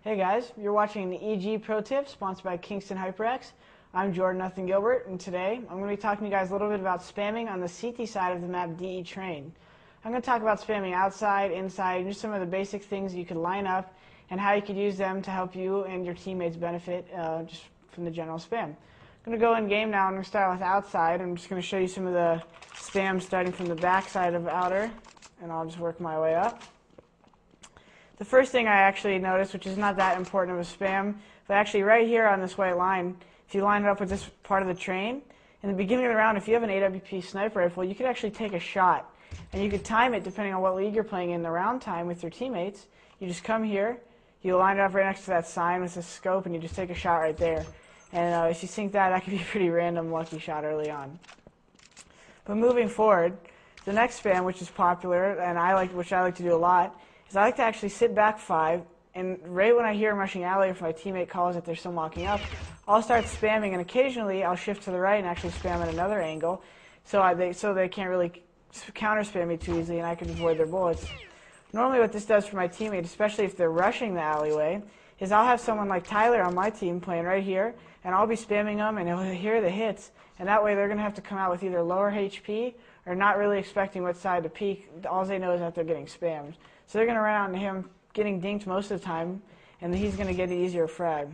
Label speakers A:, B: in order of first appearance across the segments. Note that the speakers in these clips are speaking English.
A: Hey guys, you're watching the EG Pro Tips sponsored by Kingston HyperX. I'm Jordan Nothing Gilbert, and today I'm going to be talking to you guys a little bit about spamming on the CT side of the map DE train. I'm going to talk about spamming outside, inside, and just some of the basic things you could line up and how you could use them to help you and your teammates benefit just from the general spam. I'm going to go in game now. I'm going to start with outside. I'm just going to show you some of the spam starting from the back side of outer, and I'll just work my way up. The first thing I actually noticed, which is not that important of a spam, but actually right here on this white line, if you line it up with this part of the train, in the beginning of the round, if you have an AWP sniper rifle, you could actually take a shot. And you could time it depending on what league you're playing in the round time with your teammates. You just come here, you line it up right next to that sign with the scope, and you just take a shot right there. And if you sink that, that could be a pretty random lucky shot early on. But moving forward, the next spam, which is popular, and which I like to do a lot, is I like to actually sit back 5, and right when I hear him rushing alley, or if my teammate calls that there's someone walking up, I'll start spamming, and occasionally I'll shift to the right and actually spam at another angle, so they can't really counter spam me too easily, and I can avoid their bullets. Normally what this does for my teammate, especially if they're rushing the alleyway, is I'll have someone like Tyler on my team playing right here, and I'll be spamming them, and he'll hear the hits, and that way they're going to have to come out with either lower HP or not really expecting what side to peek. All they know is that they're getting spammed. So they're going to run out into him getting dinked most of the time, and he's going to get an easier frag.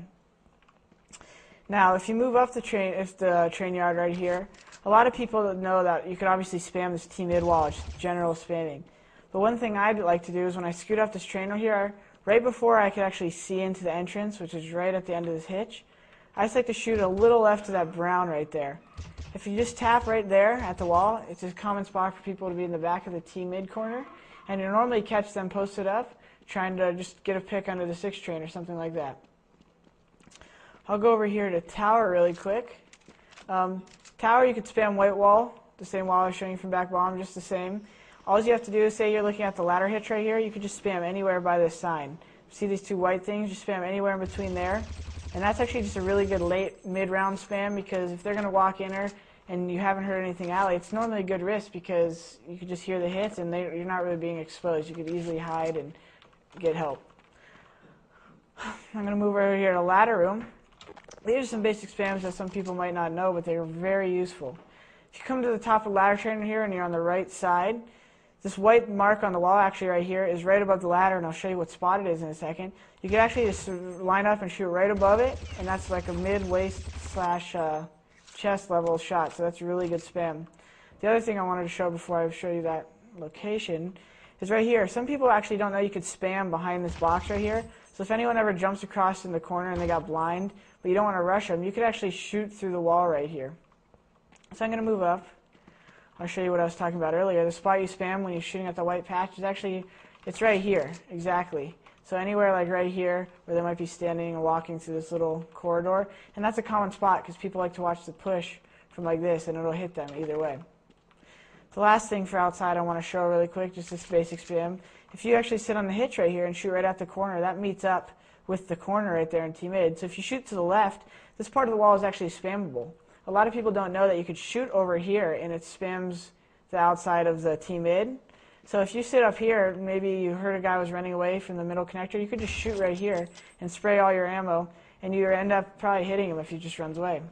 A: Now, if you move up the train yard right here, a lot of people know that you could obviously spam this T-mid wall, it's general spamming. But one thing I'd like to do is when I scoot up this train over here, right before I could actually see into the entrance, which is right at the end of this hitch, I just like to shoot a little left to that brown right there. If you just tap right there at the wall, it's a common spot for people to be in the back of the T-mid corner, and you normally catch them posted up, trying to just get a pick under the 6 train or something like that. I'll go over here to tower really quick. Tower, you could spam white wall, the same wall I was showing you from back bomb, just the same. All you have to do is say you're looking at the ladder hitch right here, you could just spam anywhere by this sign. See these 2 white things? Just spam anywhere in between there. And that's actually just a really good late mid-round spam, because if they're going to walk in her and you haven't heard anything alley, it's normally a good risk because you could just hear the hits and you're not really being exposed. You could easily hide and get help. I'm going to move over here to ladder room. These are some basic spams that some people might not know, but they're very useful. If you come to the top of the ladder train here and you're on the right side, this white mark on the wall actually right here is right above the ladder, and I'll show you what spot it is in a second. You can actually just line up and shoot right above it, and that's like a mid-waist / chest level shot, so that's a really good spam. The other thing I wanted to show before I show you that location is right here. Some people actually don't know you could spam behind this box right here, so if anyone ever jumps across in the corner and they got blind, but you don't want to rush them, you could actually shoot through the wall right here. So I'm going to move up. I'll show you what I was talking about earlier. The spot you spam when you're shooting at the white patch is actually, it's right here, exactly. So anywhere like right here where they might be standing and walking through this little corridor, and that's a common spot because people like to watch the push from like this, and it'll hit them either way. The last thing for outside I want to show really quick, just this basic spam. If you actually sit on the hitch right here and shoot right at the corner, that meets up with the corner right there in T-mid. So if you shoot to the left, this part of the wall is actually spammable. A lot of people don't know that you could shoot over here and it spams the outside of the T-mid. So if you sit up here, maybe you heard a guy was running away from the middle connector, you could just shoot right here and spray all your ammo, and you end up probably hitting him if he just runs away.